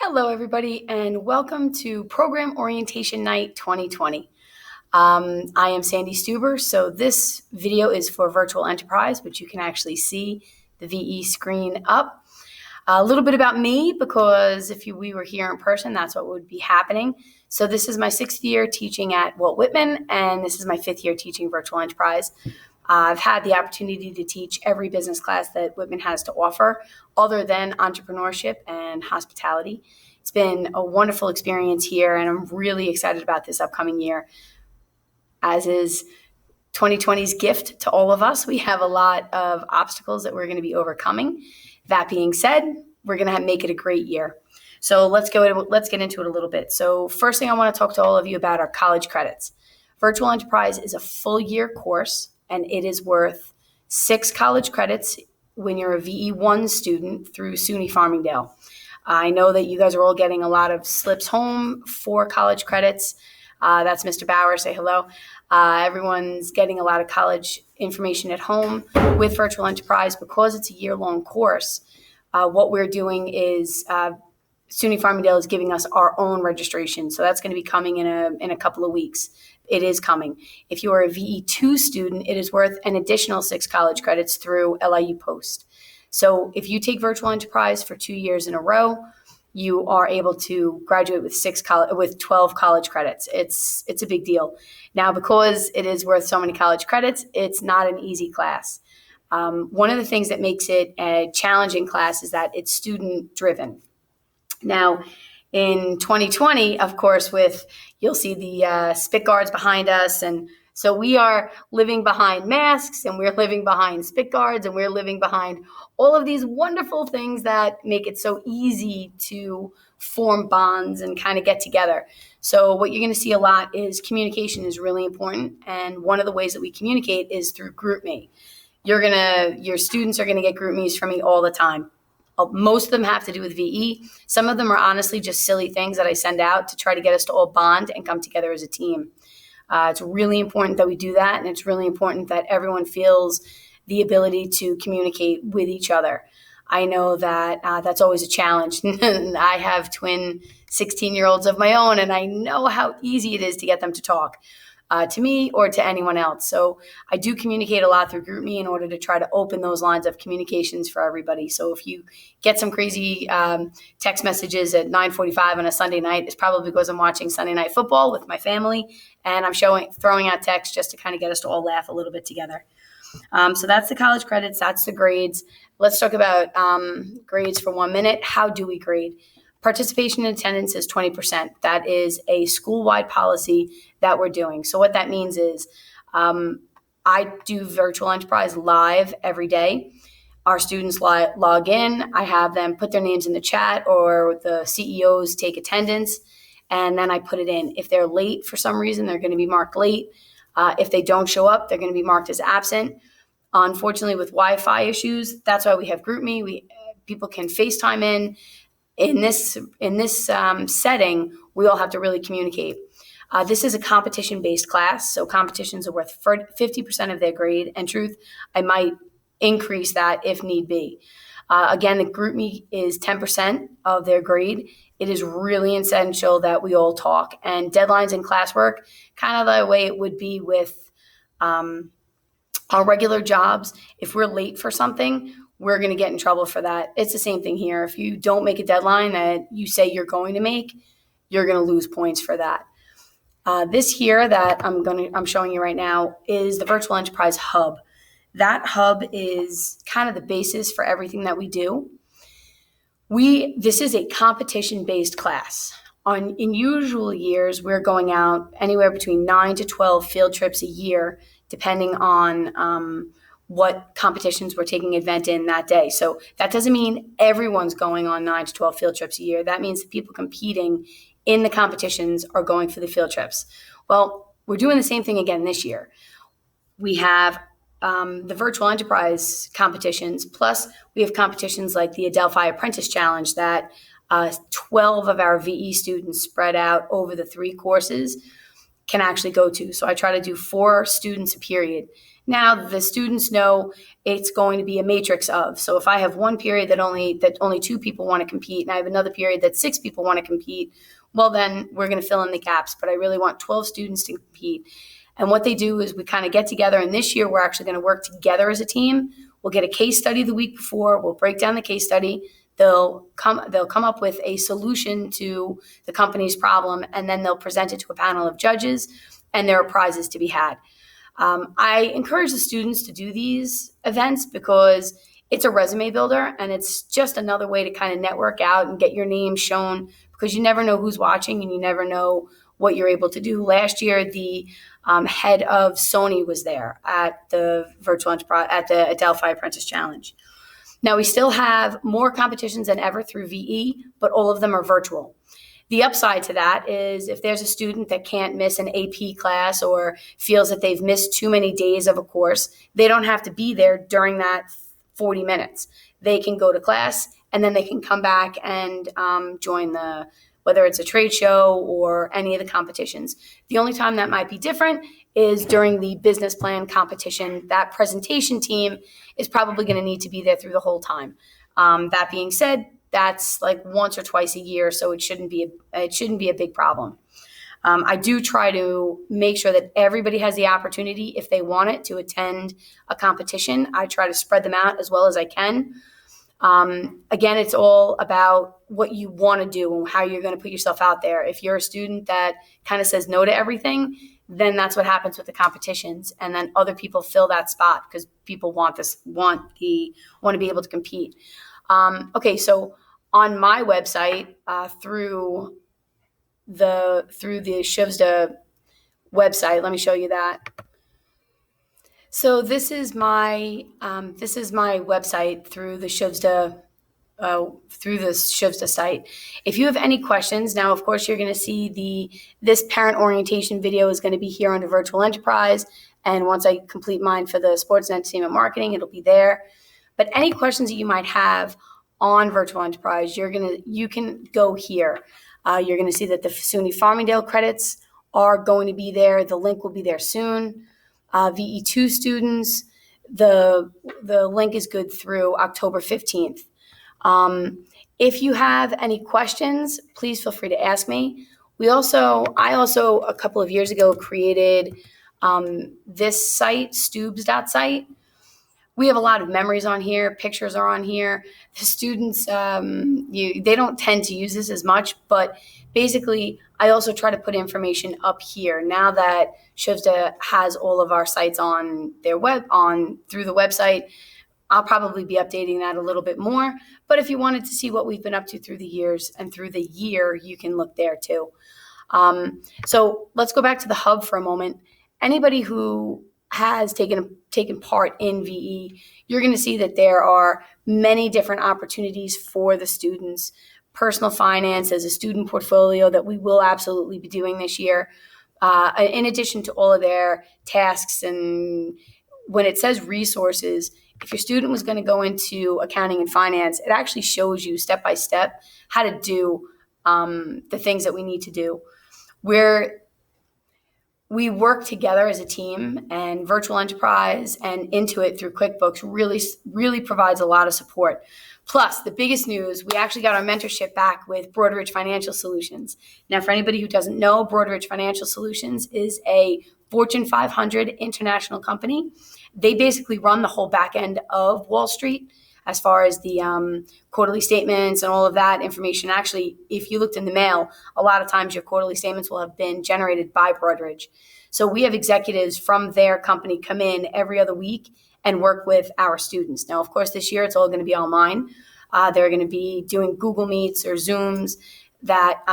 Hello, everybody, and welcome to Program Orientation Night 2020. I am Sandy Stuber, so this video is for Virtual Enterprise, but you can actually see the VE screen up. A little bit about me, because if we were here in person, that's what would be happening. So this is my 6th year teaching at Walt Whitman, and this is my 5th year teaching Virtual Enterprise. I've had the opportunity to teach every business class that Whitman has to offer, other than entrepreneurship and hospitality. It's been a wonderful experience here, and I'm really excited about this upcoming year. As is 2020's gift to all of us, we have a lot of obstacles that we're going to be overcoming. That being said, we're going to make it a great year. So let's get into it a little bit. So first thing I want to talk to all of you about are college credits. Virtual Enterprise is a full year course, and it is worth 6 college credits when you're a VE1 student through SUNY Farmingdale. I know that you guys are all getting a lot of slips home for college credits. That's Mr. Bauer, say hello. Everyone's getting a lot of college information at home with Virtual Enterprise. Because it's a year-long course, what we're doing is SUNY Farmingdale is giving us our own registration. So that's going to be coming in a couple of weeks. It is coming. If you are a VE2 student, it is worth an additional 6 college credits through LIU Post. So if you take Virtual Enterprise for 2 years in a row, you are able to graduate with 12 college credits. It's a big deal. Now, because it is worth so many college credits, it's not an easy class. One of the things that makes it a challenging class is that it's student driven. Now, in 2020, of course, you'll see the spit guards behind us, and so we are living behind masks, and we're living behind spit guards, and we're living behind all of these wonderful things that make it so easy to form bonds and kind of get together. So what you're going to see a lot is communication is really important, and one of the ways that we communicate is through GroupMe. Your students are going to get GroupMes from me all the time. Most of them have to do with VE. Some of them are honestly just silly things that I send out to try to get us to all bond and come together as a team. It's really important that we do that, and it's really important that everyone feels the ability to communicate with each other. I know that that's always a challenge. I have twin 16-year-olds of my own, and I know how easy it is to get them to talk to me or to anyone else. So I do communicate a lot through GroupMe in order to try to open those lines of communications for everybody. So if you get some crazy text messages at 9:45 on a Sunday night, it's probably because I'm watching Sunday Night Football with my family, and I'm throwing out texts just to kind of get us to all laugh a little bit together. So that's the college credits. That's the grades. Let's talk about grades for 1 minute. How do we grade? Participation in attendance is 20%. That is a school-wide policy that we're doing. So what that means is I do Virtual Enterprise live every day. Our students log in. I have them put their names in the chat, or the CEOs take attendance, and then I put it in. If they're late for some reason, they're going to be marked late. If they don't show up, they're going to be marked as absent. Unfortunately, with Wi-Fi issues, that's why we have GroupMe. People can FaceTime in. In this setting, we all have to really communicate. This is a competition-based class, so competitions are worth 50% of their grade. And truth, I might increase that if need be. Again, the GroupMe is 10% of their grade. It is really essential that we all talk. And deadlines in classwork, kind of the way it would be with our regular jobs. If we're late for something, we're going to get in trouble for that. It's the same thing here. If you don't make a deadline that you say you're going to make, you're going to lose points for that. This here that I'm showing you right now is the Virtual Enterprise Hub. That hub is kind of the basis for everything that we do. This is a competition-based class. In usual years, we're going out anywhere between 9 to 12 field trips a year, depending on what competitions we're taking event in that day. So that doesn't mean everyone's going on 9 to 12 field trips a year. That means the people competing in the competitions are going for the field trips. Well, we're doing the same thing again this year. We have the Virtual Enterprise competitions, plus we have competitions like the Adelphi Apprentice Challenge that 12 of our VE students spread out over the 3 courses can actually go to. So I try to do 4 students a period. Now the students know it's going to be a matrix of. So if I have one period that only 2 people want to compete, and I have another period that 6 people want to compete, well, then we're going to fill in the gaps. But I really want 12 students to compete. And what they do is we kind of get together, and this year we're actually going to work together as a team. We'll get a case study the week before. We'll break down the case study. They'll come up with a solution to the company's problem, and then they'll present it to a panel of judges, and there are prizes to be had. I encourage the students to do these events because it's a resume builder, and it's just another way to kind of network out and get your name shown, because you never know who's watching and you never know what you're able to do. Last year, the head of Sony was there at the Virtual Enterprise, at the Adelphi Apprentice Challenge. Now, we still have more competitions than ever through VE, but all of them are virtual. The upside to that is if there's a student that can't miss an AP class or feels that they've missed too many days of a course, they don't have to be there during that 40 minutes. They can go to class, and then they can come back and join whether it's a trade show or any of the competitions. The only time that might be different is during the business plan competition. That presentation team is probably going to need to be there through the whole time. That being said, that's like once or twice a year, so it shouldn't be a big problem. I do try to make sure that everybody has the opportunity, if they want it, to attend a competition. I try to spread them out as well as I can. Again, it's all about what you want to do and how you're going to put yourself out there. If you're a student that kind of says no to everything, then that's what happens with the competitions. And then other people fill that spot because people want to be able to compete. Okay, so on my website, through the Shivsda website, let me show you that. So this is my website through the Shivsda site. If you have any questions, now of course you're going to see this parent orientation video is going to be here under Virtual Enterprise, and once I complete mine for the sports and entertainment marketing, it'll be there. But any questions that you might have on Virtual Enterprise, you can go here. You're going to see that the SUNY Farmingdale credits are going to be there. The link will be there soon. VE2 students, the link is good through October 15th. If you have any questions, please feel free to ask me. I also a couple of years ago created this site, Stubes.site. We have a lot of memories on here. Pictures are on here. The students, they don't tend to use this as much, but basically, I also try to put information up here. Now that Shivsda has all of our sites on their through the website, I'll probably be updating that a little bit more. But if you wanted to see what we've been up to through the years and through the year, you can look there too. So let's go back to the hub for a moment. Anybody who has taken part in VE, you're going to see that there are many different opportunities for the students. Personal finance as a student portfolio that we will absolutely be doing this year, in addition to all of their tasks. And when it says resources, if your student was going to go into accounting and finance, it actually shows you step by step how to do the things that we need to do. We work together as a team, and Virtual Enterprise and Intuit through QuickBooks really provides a lot of support. Plus, the biggest news, we actually got our mentorship back with Broadridge Financial Solutions. Now, for anybody who doesn't know, Broadridge Financial Solutions is a Fortune 500 international company. They basically run the whole back end of Wall Street as far as the quarterly statements and all of that information. Actually, if you looked in the mail, a lot of times your quarterly statements will have been generated by Broadridge. So we have executives from their company come in every other week and work with our students. Now, of course, this year it's all going to be online. They're going to be doing Google Meets or Zooms that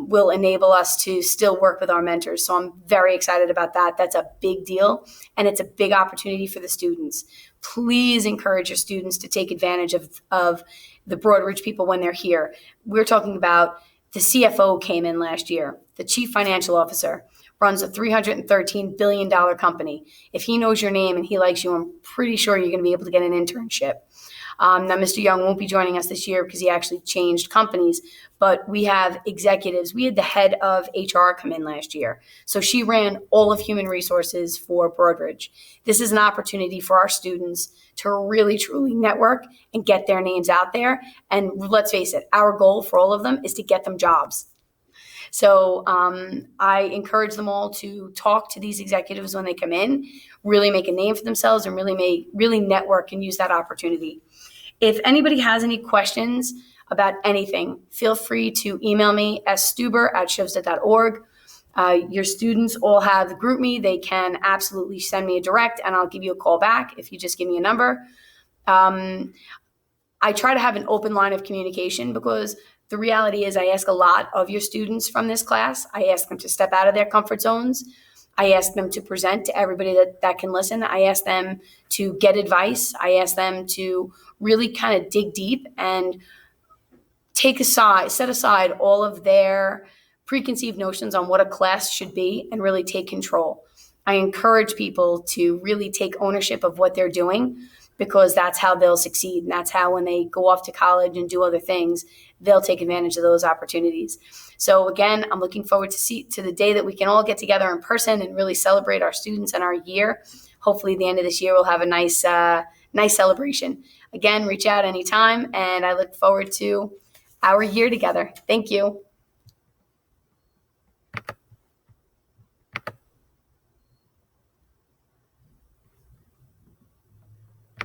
will enable us to still work with our mentors. So I'm very excited about that. That's a big deal, and it's a big opportunity for the students. Please encourage your students to take advantage of the Broadridge people when they're here. We're talking about the CFO came in last year. The chief financial officer runs a $313 billion company. If he knows your name and he likes you, I'm pretty sure you're going to be able to get an internship. Now, Mr. Young won't be joining us this year because he actually changed companies, but we have executives. We had the head of HR come in last year. So she ran all of human resources for Broadridge. This is an opportunity for our students to really, truly network and get their names out there. And let's face it, our goal for all of them is to get them jobs. So I encourage them all to talk to these executives when they come in, really make a name for themselves, and really network and use that opportunity. If anybody has any questions about anything, feel free to email me stuber@shivsta.org. Your students all have GroupMe. They can absolutely send me a direct, and I'll give you a call back if you just give me a number. I try to have an open line of communication because the reality is I ask a lot of your students from this class. I ask them to step out of their comfort zones. I ask them to present to everybody that can listen. I ask them to get advice. I ask them to really kind of dig deep and set aside all of their preconceived notions on what a class should be and really take control. I encourage people to really take ownership of what they're doing because that's how they'll succeed. And that's how when they go off to college and do other things, they'll take advantage of those opportunities. So again, I'm looking forward to the day that we can all get together in person and really celebrate our students and our year. Hopefully at the end of this year, we'll have a nice celebration. Again, reach out anytime, and I look forward to our year together. Thank you.